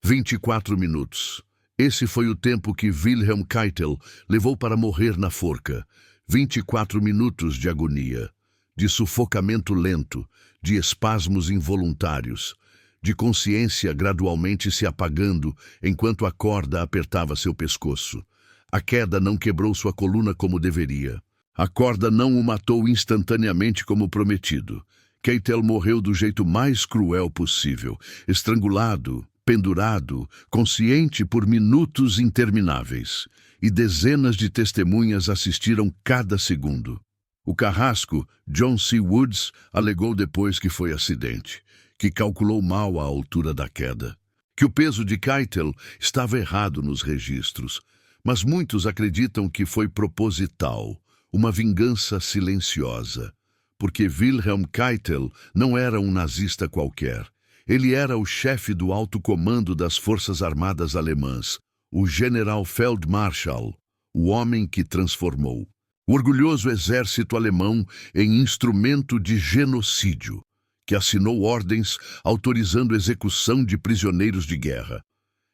24 minutos. Esse foi o tempo que Wilhelm Keitel levou para morrer na forca. 24 minutos de agonia, de sufocamento lento, de espasmos involuntários, de consciência gradualmente se apagando enquanto a corda apertava seu pescoço. A queda não quebrou sua coluna como deveria. A corda não o matou instantaneamente como prometido. Keitel morreu do jeito mais cruel possível, estrangulado, pendurado, consciente por minutos intermináveis. E dezenas de testemunhas assistiram cada segundo. O carrasco, John C. Woods, alegou depois que foi acidente, que calculou mal a altura da queda, que o peso de Keitel estava errado nos registros, mas muitos acreditam que foi proposital, uma vingança silenciosa, porque Wilhelm Keitel não era um nazista qualquer. Ele era o chefe do alto comando das Forças Armadas Alemãs, o General Feldmarschall, o homem que transformou o orgulhoso exército alemão em instrumento de genocídio, que assinou ordens autorizando execução de prisioneiros de guerra,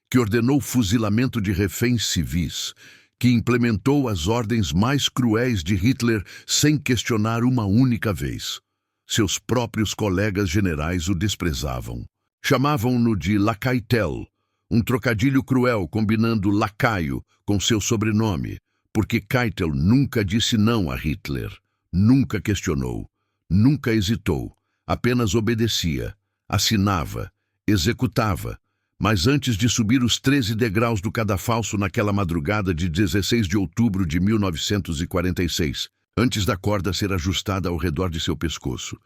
que ordenou fuzilamento de reféns civis, que implementou as ordens mais cruéis de Hitler sem questionar uma única vez. Seus próprios colegas generais o desprezavam. Chamavam-no de Lacaitel, um trocadilho cruel combinando lacaio com seu sobrenome, porque Keitel nunca disse não a Hitler, nunca questionou, nunca hesitou, apenas obedecia, assinava, executava. Mas antes de subir os 13 degraus do cadafalso naquela madrugada de 16 de outubro de 1946, antes da corda ser ajustada ao redor de seu pescoço,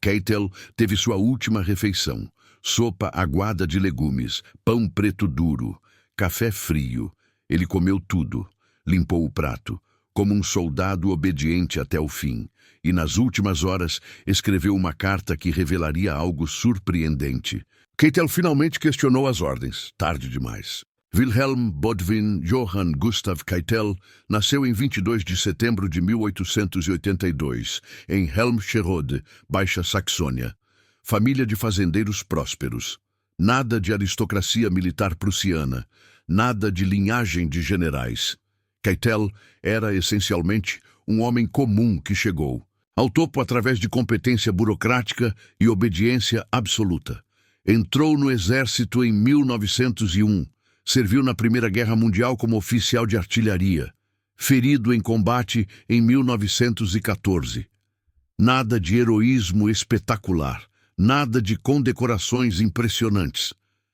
Keitel teve sua última refeição: sopa aguada de legumes, pão preto duro, café frio. Ele comeu tudo, limpou o prato, como um soldado obediente até o fim, e nas últimas horas escreveu uma carta que revelaria algo surpreendente. Keitel finalmente questionou as ordens, tarde demais. Wilhelm Bodwin Johann Gustav Keitel nasceu em 22 de setembro de 1882, em Helmscherode, Baixa Saxônia. Família de fazendeiros prósperos. Nada de aristocracia militar prussiana, nada de linhagem de generais. Keitel era, essencialmente, um homem comum que chegou ao topo através de competência burocrática e obediência absoluta. Entrou no exército em 1901, serviu na Primeira Guerra Mundial como oficial de artilharia, ferido em combate em 1914. Nada de heroísmo espetacular, nada de condecorações impressionantes,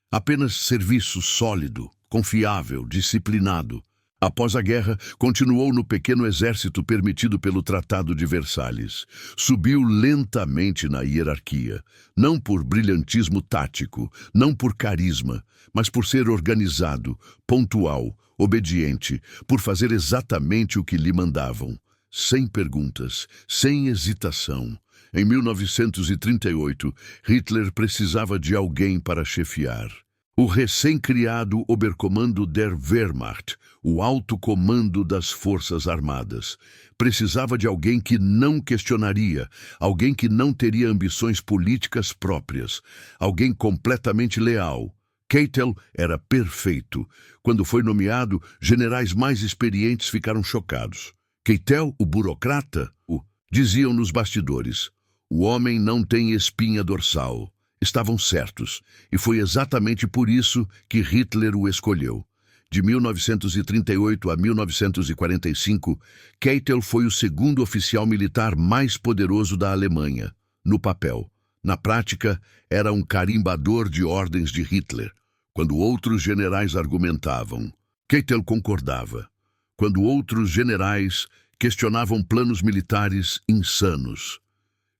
apenas serviço sólido, confiável, disciplinado. Após a guerra, continuou no pequeno exército permitido pelo Tratado de Versalhes. Subiu lentamente na hierarquia, não por brilhantismo tático, não por carisma, mas por ser organizado, pontual, obediente, por fazer exatamente o que lhe mandavam, sem perguntas, sem hesitação. Em 1938, Hitler precisava de alguém para chefiar. O recém-criado Oberkommando der Wehrmacht, o alto comando das Forças Armadas, precisava de alguém que não questionaria, alguém que não teria ambições políticas próprias, alguém completamente leal. Keitel era perfeito. Quando foi nomeado, generais mais experientes ficaram chocados. Keitel, o burocrata? Diziam nos bastidores. O homem não tem espinha dorsal. Estavam certos, e foi exatamente por isso que Hitler o escolheu. De 1938 a 1945, Keitel foi o segundo oficial militar mais poderoso da Alemanha, no papel. Na prática, era um carimbador de ordens de Hitler. Quando outros generais argumentavam, Keitel concordava. Quando outros generais questionavam planos militares insanos,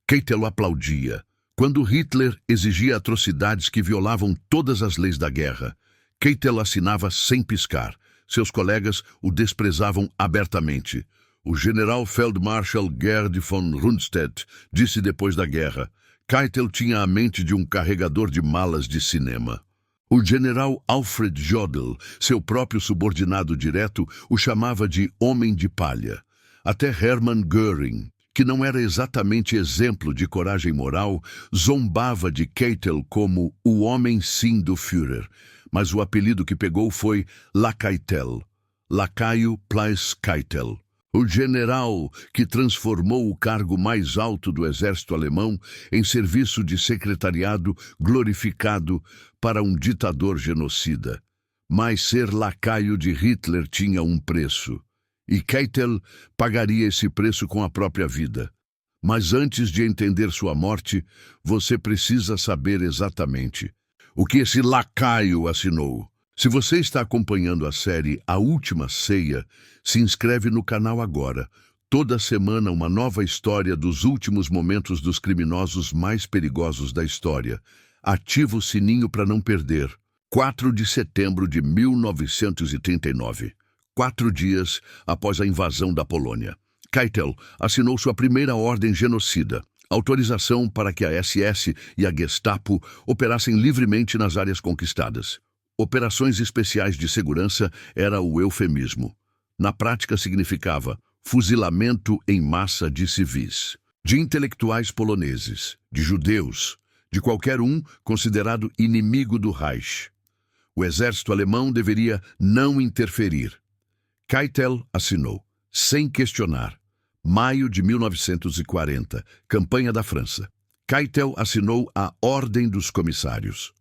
Keitel aplaudia. Quando Hitler exigia atrocidades que violavam todas as leis da guerra, Keitel assinava sem piscar. Seus colegas o desprezavam abertamente. O general Feldmarschall Gerd von Rundstedt disse depois da guerra: Keitel tinha a mente de um carregador de malas de cinema. O general Alfred Jodl, seu próprio subordinado direto, o chamava de homem de palha. Até Hermann Göring, que não era exatamente exemplo de coragem moral, zombava de Keitel como o homem-sim do Führer. mas o apelido que pegou foi Lacaitel, Lacaio Plais Keitel, o general que transformou o cargo mais alto do exército alemão em serviço de secretariado glorificado para um ditador genocida. Mas ser lacaio de Hitler tinha um preço, e Keitel pagaria esse preço com a própria vida. Mas antes de entender sua morte, você precisa saber exatamente o que esse lacaio assinou. Se você está acompanhando a série A Última Ceia, se inscreve no canal agora. Toda semana uma nova história dos últimos momentos dos criminosos mais perigosos da história. Ativa o sininho para não perder. 4 de setembro de 1939, 4 dias após a invasão da Polônia. Keitel assinou sua primeira ordem genocida, autorização para que a SS e a Gestapo operassem livremente nas áreas conquistadas. Operações especiais de segurança era o eufemismo. Na prática significava fuzilamento em massa de civis, de intelectuais poloneses, de judeus, de qualquer um considerado inimigo do Reich. O exército alemão deveria não interferir. Keitel assinou, sem questionar. Maio de 1940, campanha da França. Keitel assinou a Ordem dos Comissários.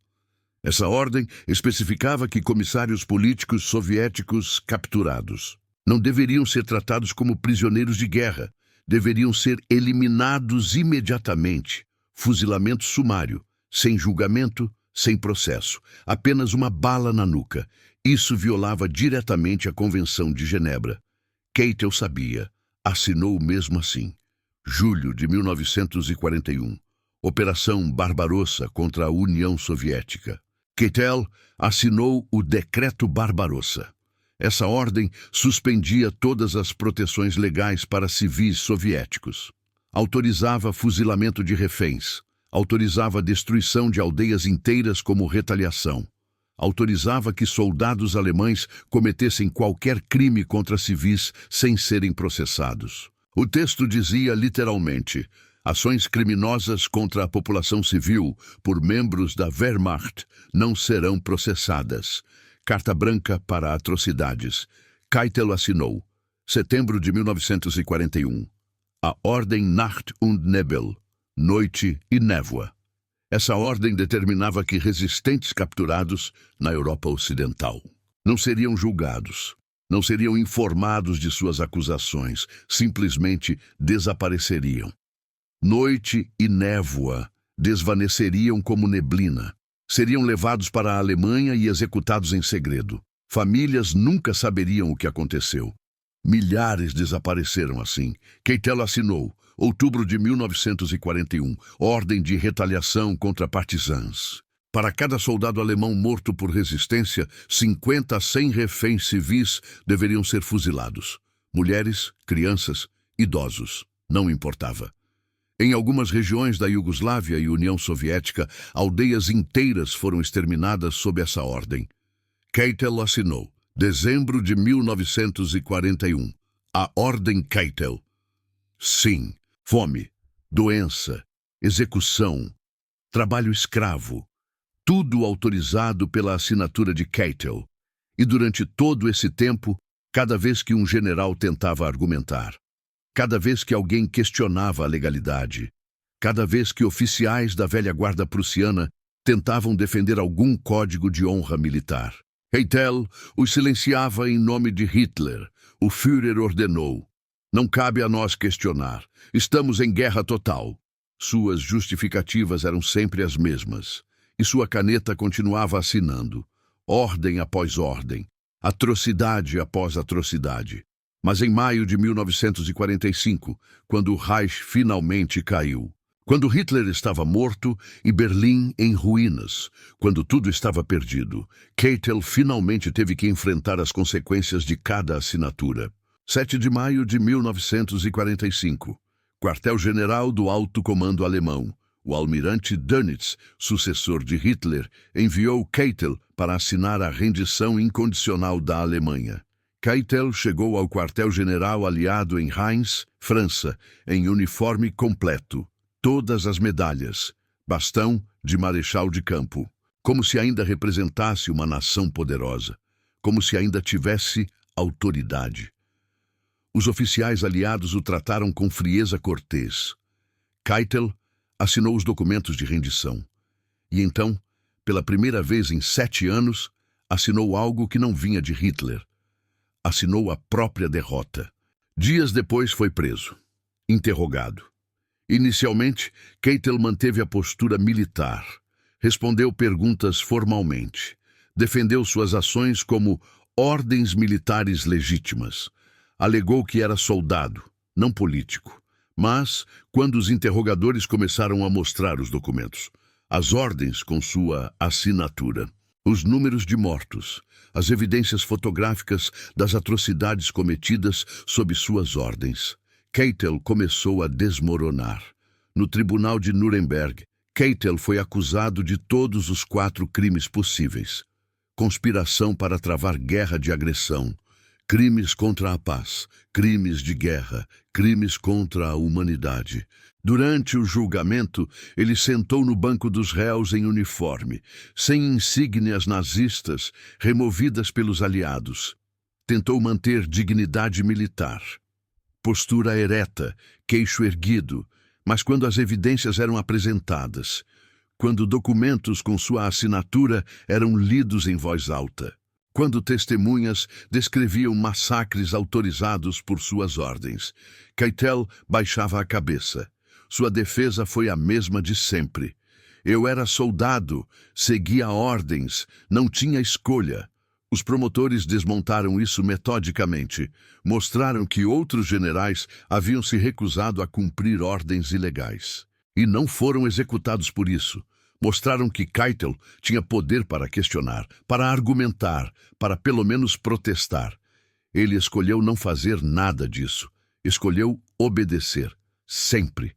Essa ordem especificava que comissários políticos soviéticos capturados não deveriam ser tratados como prisioneiros de guerra, deveriam ser eliminados imediatamente. Fuzilamento sumário, sem julgamento, sem processo, apenas uma bala na nuca. Isso violava diretamente a Convenção de Genebra. Keitel sabia, assinou mesmo assim. Julho de 1941, Operação Barbarossa contra a União Soviética. Keitel assinou o Decreto Barbarossa. Essa ordem suspendia todas as proteções legais para civis soviéticos. Autorizava fuzilamento de reféns. Autorizava a destruição de aldeias inteiras como retaliação. Autorizava que soldados alemães cometessem qualquer crime contra civis sem serem processados. O texto dizia literalmente: ações criminosas contra a população civil por membros da Wehrmacht não serão processadas. Carta branca para atrocidades. Keitel assinou, setembro de 1941, a Ordem Nacht und Nebel, noite e névoa. Essa ordem determinava que resistentes capturados na Europa Ocidental não seriam julgados, não seriam informados de suas acusações, simplesmente desapareceriam. Noite e névoa desvaneceriam como neblina. Seriam levados para a Alemanha e executados em segredo. Famílias nunca saberiam o que aconteceu. Milhares desapareceram assim. Keitel assinou, outubro de 1941, ordem de retaliação contra partisãs. Para cada soldado alemão morto por resistência, 50 a 100 reféns civis deveriam ser fuzilados. Mulheres, crianças, idosos, não importava. Em algumas regiões da Iugoslávia e União Soviética, aldeias inteiras foram exterminadas sob essa ordem. Keitel assinou, dezembro de 1941, a Ordem Keitel. Sim, fome, doença, execução, trabalho escravo, tudo autorizado pela assinatura de Keitel. E durante todo esse tempo, cada vez que um general tentava argumentar, cada vez que alguém questionava a legalidade, cada vez que oficiais da velha guarda prussiana tentavam defender algum código de honra militar, Keitel os silenciava em nome de Hitler. O Führer ordenou: não cabe a nós questionar. Estamos em guerra total. Suas justificativas eram sempre as mesmas, e sua caneta continuava assinando, ordem após ordem, atrocidade após atrocidade. Mas em maio de 1945, quando o Reich finalmente caiu, quando Hitler estava morto e Berlim em ruínas, quando tudo estava perdido, Keitel finalmente teve que enfrentar as consequências de cada assinatura. 7 de maio de 1945, quartel-general do Alto Comando Alemão, o almirante Dönitz, sucessor de Hitler, enviou Keitel para assinar a rendição incondicional da Alemanha. Keitel chegou ao quartel-general aliado em Reims, França, em uniforme completo, todas as medalhas, bastão de marechal de campo. como se ainda representasse uma nação poderosa, como se ainda tivesse autoridade. Os oficiais aliados o trataram com frieza cortês. Keitel assinou os documentos de rendição. E então, pela primeira vez em 7 anos, assinou algo que não vinha de Hitler. Assinou a própria derrota. Dias depois foi preso, interrogado. Inicialmente, Keitel manteve a postura militar. Respondeu perguntas formalmente. Defendeu suas ações como ordens militares legítimas. Alegou que era soldado, não político. Mas, quando os interrogadores começaram a mostrar os documentos, as ordens com sua assinatura, os números de mortos, as evidências fotográficas das atrocidades cometidas sob suas ordens, Keitel começou a desmoronar. No tribunal de Nuremberg, Keitel foi acusado de todos os 4 crimes possíveis: conspiração para travar guerra de agressão, crimes contra a paz, crimes de guerra, crimes contra a humanidade. Durante o julgamento, ele sentou no banco dos réus em uniforme, sem insígnias nazistas removidas pelos aliados. Tentou manter dignidade militar. Postura ereta, queixo erguido, mas quando as evidências eram apresentadas, quando documentos com sua assinatura eram lidos em voz alta, quando testemunhas descreviam massacres autorizados por suas ordens, Keitel baixava a cabeça. Sua defesa foi a mesma de sempre. Eu era soldado, seguia ordens, não tinha escolha. Os promotores desmontaram isso metodicamente. Mostraram que outros generais haviam se recusado a cumprir ordens ilegais. E não foram executados por isso. Mostraram que Keitel tinha poder para questionar, para argumentar, para pelo menos protestar. Ele escolheu não fazer nada disso. Escolheu obedecer. Sempre.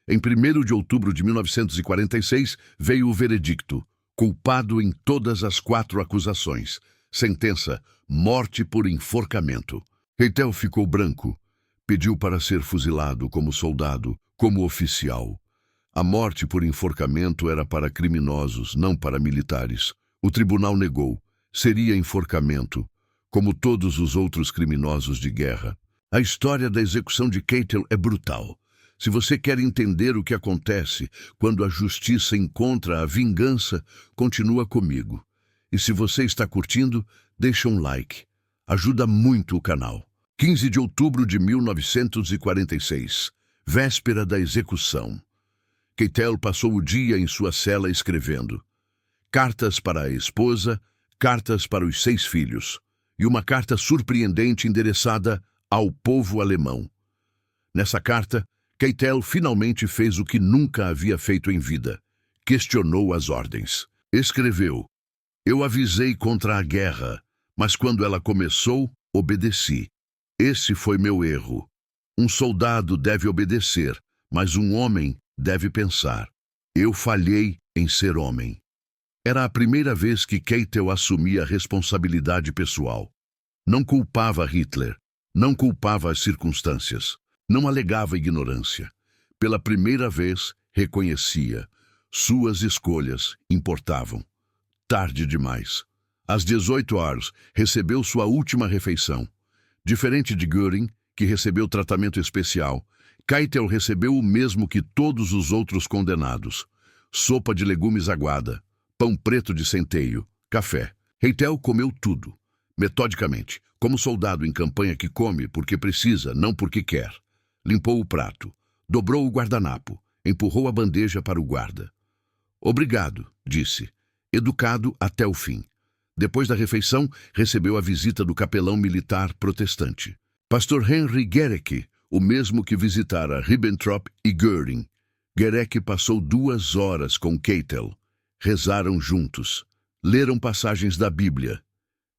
Em 1º de outubro de 1946, veio o veredicto. Culpado em todas as 4 acusações. Sentença: morte por enforcamento. Keitel ficou branco. Pediu para ser fuzilado como soldado, como oficial. A morte por enforcamento era para criminosos, não para militares. O tribunal negou. Seria enforcamento, como todos os outros criminosos de guerra. A história da execução de Keitel é brutal. Se você quer entender o que acontece quando a justiça encontra a vingança, continua comigo. E se você está curtindo, deixa um like. Ajuda muito o canal. 15 de outubro de 1946, véspera da execução. Keitel passou o dia em sua cela escrevendo cartas para a esposa, cartas para os 6 filhos, e uma carta surpreendente endereçada ao povo alemão. Nessa carta, Keitel finalmente fez o que nunca havia feito em vida. Questionou as ordens. Escreveu: eu avisei contra a guerra, mas quando ela começou, obedeci. Esse foi meu erro. Um soldado deve obedecer, mas um homem deve pensar. Eu falhei em ser homem. Era a primeira vez que Keitel assumia responsabilidade pessoal. Não culpava Hitler, não culpava as circunstâncias, não alegava ignorância. Pela primeira vez, reconhecia. Suas escolhas importavam. Tarde demais. Às 18 horas, recebeu sua última refeição. Diferente de Göring, que recebeu tratamento especial, Keitel recebeu o mesmo que todos os outros condenados. Sopa de legumes aguada, pão preto de centeio, café. Keitel comeu tudo, metodicamente, como soldado em campanha que come porque precisa, não porque quer. Limpou o prato, dobrou o guardanapo, empurrou a bandeja para o guarda. Obrigado, disse, educado até o fim. Depois da refeição, recebeu a visita do capelão militar protestante, Pastor Henry Gerecke, o mesmo que visitara Ribbentrop e Göring. Gerecke passou 2 horas com Keitel. Rezaram juntos. Leram passagens da Bíblia.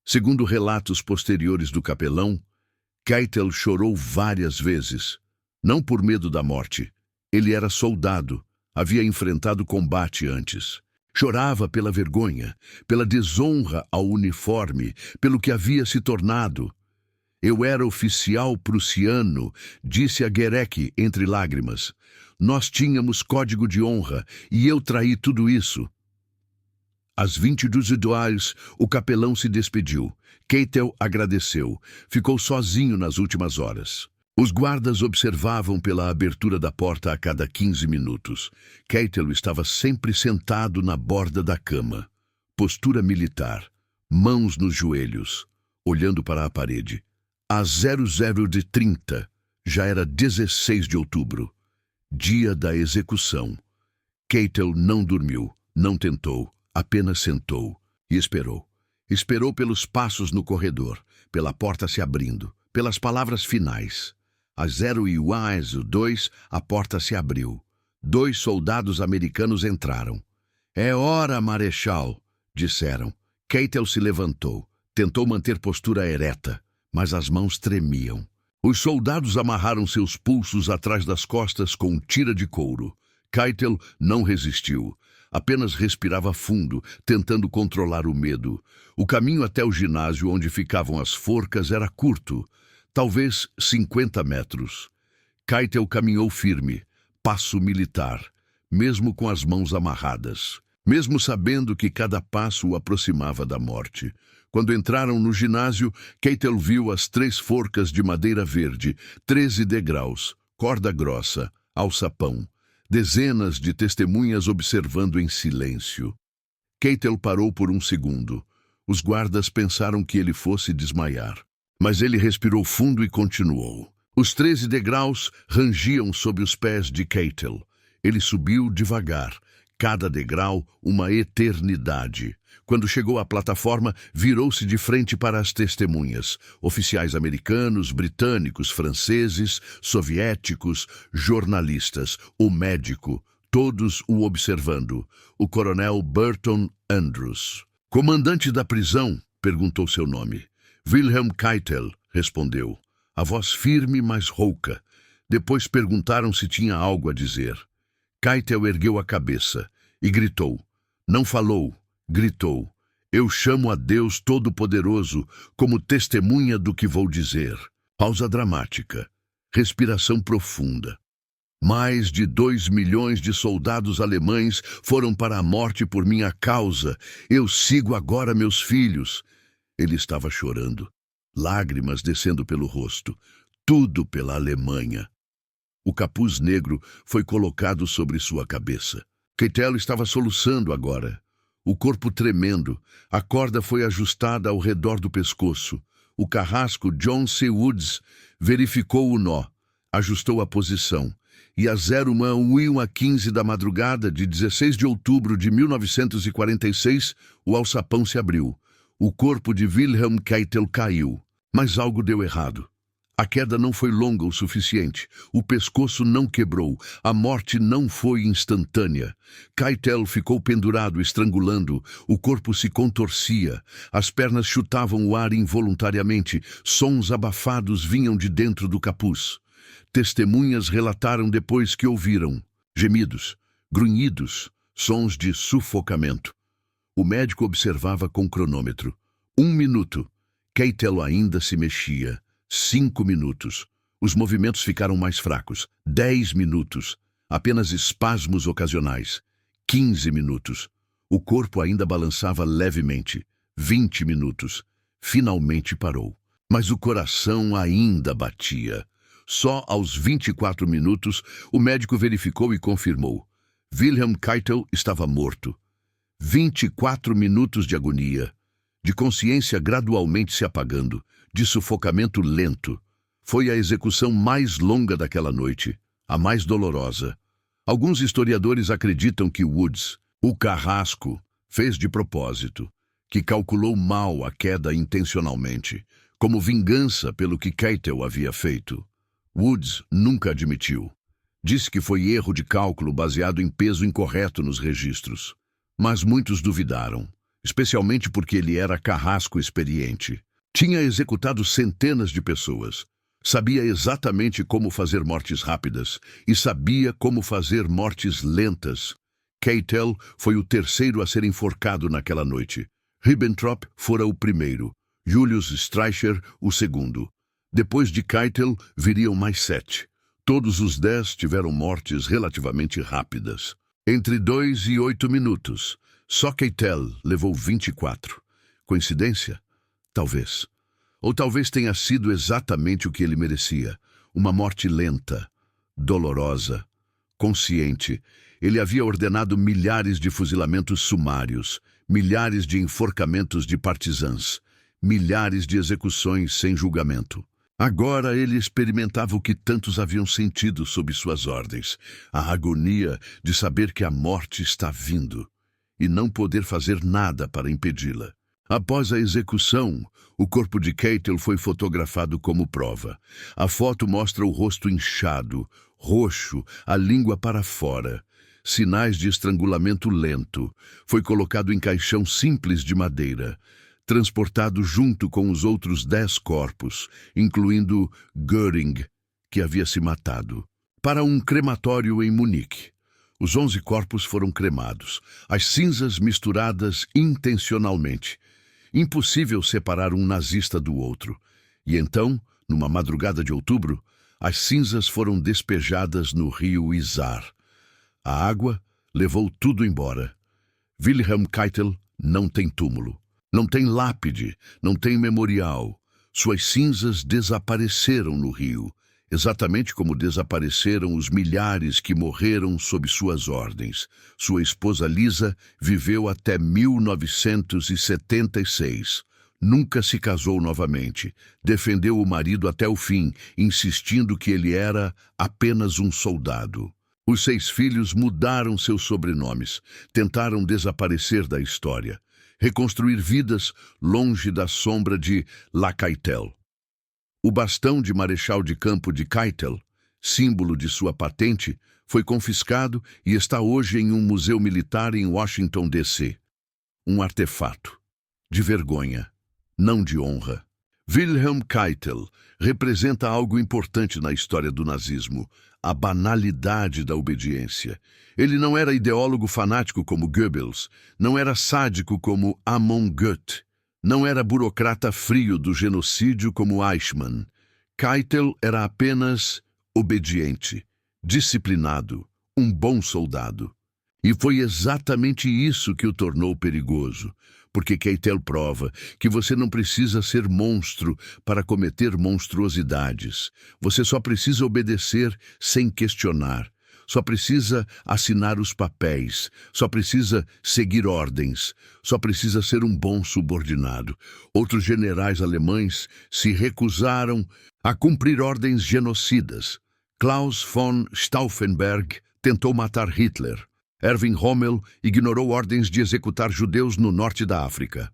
Segundo relatos posteriores do capelão, Keitel chorou várias vezes. Não por medo da morte. Ele era soldado, havia enfrentado combate antes. Chorava pela vergonha, pela desonra ao uniforme, pelo que havia se tornado. Eu era oficial prussiano, disse a Gerecke entre lágrimas. Nós tínhamos código de honra e eu traí tudo isso. Às 22 o capelão se despediu. Keitel agradeceu. Ficou sozinho nas últimas horas. Os guardas observavam pela abertura da porta a cada 15 minutos. Keitel estava sempre sentado na borda da cama. Postura militar, mãos nos joelhos, olhando para a parede. Às 00:30, já era 16 de outubro, dia da execução. Keitel não dormiu, não tentou, apenas sentou e esperou. Esperou pelos passos no corredor, pela porta se abrindo, pelas palavras finais. Às 02, a porta se abriu. 2 soldados americanos entraram. "É hora, marechal", disseram. Keitel se levantou, tentou manter postura ereta, mas as mãos tremiam. Os soldados amarraram seus pulsos atrás das costas com tira de couro. Keitel não resistiu. Apenas respirava fundo, tentando controlar o medo. O caminho até o ginásio onde ficavam as forcas era curto, talvez 50 metros. Keitel caminhou firme, passo militar, mesmo com as mãos amarradas, mesmo sabendo que cada passo o aproximava da morte. Quando entraram no ginásio, Keitel viu as 3 forcas de madeira verde, 13 degraus, corda grossa, alçapão. Dezenas de testemunhas observando em silêncio. Keitel parou por um segundo. Os guardas pensaram que ele fosse desmaiar. Mas ele respirou fundo e continuou. Os 13 degraus rangiam sob os pés de Keitel. Ele subiu devagar, cada degrau uma eternidade. Quando chegou à plataforma, virou-se de frente para as testemunhas. Oficiais americanos, britânicos, franceses, soviéticos, jornalistas, o médico, todos o observando. O coronel Burton Andrews. "Comandante da prisão?", perguntou seu nome. "Wilhelm Keitel", respondeu. A voz firme, mas rouca. Depois perguntaram se tinha algo a dizer. Keitel ergueu a cabeça e gritou. Não falou. Gritou, "Eu chamo a Deus Todo-Poderoso como testemunha do que vou dizer." Pausa dramática. Respiração profunda. Mais de 2 milhões de soldados alemães foram para a morte por minha causa. Eu sigo agora meus filhos. Ele estava chorando, lágrimas descendo pelo rosto. Tudo pela Alemanha. O capuz negro foi colocado sobre sua cabeça. Keitel estava soluçando agora. O corpo tremendo, a corda foi ajustada ao redor do pescoço. O carrasco John C. Woods verificou o nó, ajustou a posição. E às 01:15 da madrugada de 16 de outubro de 1946, o alçapão se abriu. O corpo de Wilhelm Keitel caiu. Mas algo deu errado. A queda não foi longa o suficiente. O pescoço não quebrou. A morte não foi instantânea. Keitel ficou pendurado, estrangulando. O corpo se contorcia. As pernas chutavam o ar involuntariamente. Sons abafados vinham de dentro do capuz. Testemunhas relataram depois que ouviram gemidos, grunhidos, sons de sufocamento. O médico observava com cronômetro. 1 minuto. Keitel ainda se mexia. 5 minutos. Os movimentos ficaram mais fracos. 10 minutos. Apenas espasmos ocasionais. 15 minutos. O corpo ainda balançava levemente. 20 minutos. Finalmente parou. Mas o coração ainda batia. Só aos 24 minutos, o médico verificou e confirmou. Wilhelm Keitel estava morto. 24 minutos de agonia, de consciência gradualmente se apagando, de sufocamento lento. Foi a execução mais longa daquela noite, a mais dolorosa. Alguns historiadores acreditam que Woods, o carrasco, fez de propósito, que calculou mal a queda intencionalmente, como vingança pelo que Keitel havia feito. Woods nunca admitiu. Disse que foi erro de cálculo baseado em peso incorreto nos registros. Mas muitos duvidaram, especialmente porque ele era carrasco experiente. Tinha executado centenas de pessoas. Sabia exatamente como fazer mortes rápidas e sabia como fazer mortes lentas. Keitel foi o terceiro a ser enforcado naquela noite. Ribbentrop fora o primeiro. Julius Streicher o segundo. Depois de Keitel, viriam mais 7. Todos os 10 tiveram mortes relativamente rápidas. Entre 2 e 8 minutos. Só Keitel levou 24. Coincidência? Talvez. Ou talvez tenha sido exatamente o que ele merecia. Uma morte lenta, dolorosa, consciente. Ele havia ordenado milhares de fuzilamentos sumários, milhares de enforcamentos de partisãs, milhares de execuções sem julgamento. Agora ele experimentava o que tantos haviam sentido sob suas ordens, a agonia de saber que a morte está vindo e não poder fazer nada para impedi-la. Após a execução, o corpo de Keitel foi fotografado como prova. A foto mostra o rosto inchado, roxo, a língua para fora. Sinais de estrangulamento lento. Foi colocado em caixão simples de madeira, transportado junto com os outros 10 corpos, incluindo Göring, que havia se matado, para um crematório em Munique. Os 11 corpos foram cremados, as cinzas misturadas intencionalmente. Impossível separar um nazista do outro. E então, numa madrugada de outubro, as cinzas foram despejadas no rio Isar. A água levou tudo embora. Wilhelm Keitel não tem túmulo, não tem lápide, não tem memorial. Suas cinzas desapareceram no rio, exatamente como desapareceram os milhares que morreram sob suas ordens. Sua esposa Lisa viveu até 1976. Nunca se casou novamente. Defendeu o marido até o fim, insistindo que ele era apenas um soldado. Os 6 filhos mudaram seus sobrenomes, tentaram desaparecer da história, reconstruir vidas longe da sombra de La Keitel. O bastão de marechal de campo de Keitel, símbolo de sua patente, foi confiscado e está hoje em um museu militar em Washington, D.C. Um artefato de vergonha, não de honra. Wilhelm Keitel representa algo importante na história do nazismo, a banalidade da obediência. Ele não era ideólogo fanático como Goebbels, não era sádico como Amon Goeth, não era burocrata frio do genocídio como Eichmann. Keitel era apenas obediente, disciplinado, um bom soldado. E foi exatamente isso que o tornou perigoso, porque Keitel prova que você não precisa ser monstro para cometer monstruosidades. Você só precisa obedecer sem questionar. Só precisa assinar os papéis, só precisa seguir ordens, só precisa ser um bom subordinado. Outros generais alemães se recusaram a cumprir ordens genocidas. Klaus von Stauffenberg tentou matar Hitler. Erwin Rommel ignorou ordens de executar judeus no norte da África.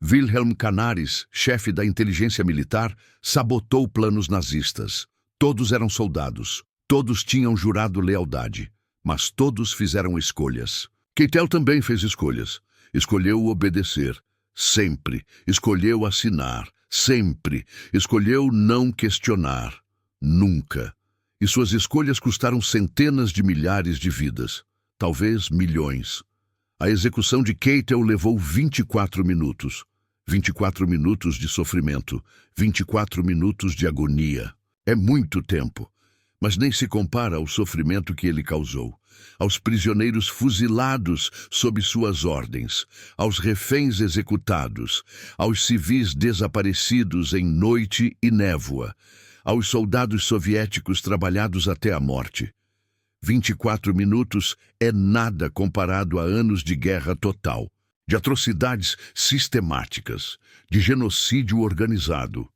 Wilhelm Canaris, chefe da inteligência militar, sabotou planos nazistas. Todos eram soldados. Todos tinham jurado lealdade, mas todos fizeram escolhas. Keitel também fez escolhas. Escolheu obedecer, sempre. Escolheu assinar, sempre. Escolheu não questionar, nunca. E suas escolhas custaram centenas de milhares de vidas, talvez milhões. A execução de Keitel levou 24 minutos. 24 minutos de sofrimento, 24 minutos de agonia. É muito tempo. Mas nem se compara ao sofrimento que ele causou, aos prisioneiros fuzilados sob suas ordens, aos reféns executados, aos civis desaparecidos em noite e névoa, aos soldados soviéticos trabalhados até a morte. 24 minutos é nada comparado a anos de guerra total, de atrocidades sistemáticas, de genocídio organizado.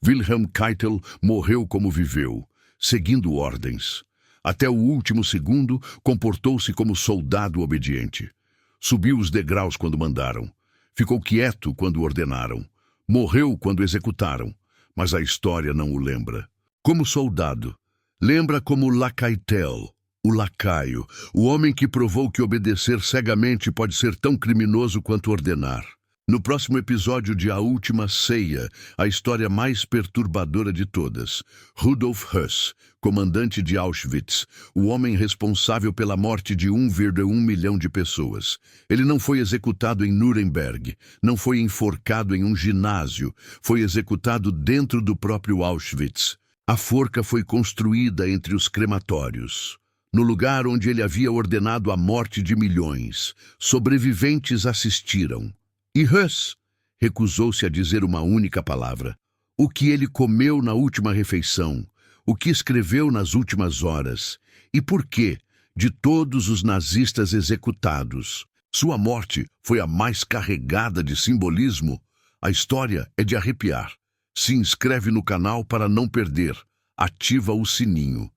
Wilhelm Keitel morreu como viveu, seguindo ordens. Até o último segundo, comportou-se como soldado obediente. Subiu os degraus quando mandaram. Ficou quieto quando ordenaram. Morreu quando executaram. Mas a história não o lembra. Como soldado, lembra como La Keitel, o lacaio, o homem que provou que obedecer cegamente pode ser tão criminoso quanto ordenar. No próximo episódio de A Última Ceia, a história mais perturbadora de todas. Rudolf Höss, comandante de Auschwitz, o homem responsável pela morte de 1,1 milhão de pessoas. Ele não foi executado em Nuremberg, não foi enforcado em um ginásio, foi executado dentro do próprio Auschwitz. A forca foi construída entre os crematórios. no lugar onde ele havia ordenado a morte de milhões. Sobreviventes assistiram. E Hus recusou-se a dizer uma única palavra. O que ele comeu na última refeição, o que escreveu nas últimas horas, e por que, de todos os nazistas executados, sua morte foi a mais carregada de simbolismo. A história é de arrepiar. Se inscreve no canal para não perder, ativa o sininho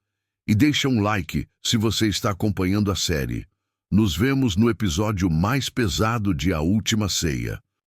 e deixa um like se você está acompanhando a série. Nos vemos no episódio mais pesado de A Última Ceia.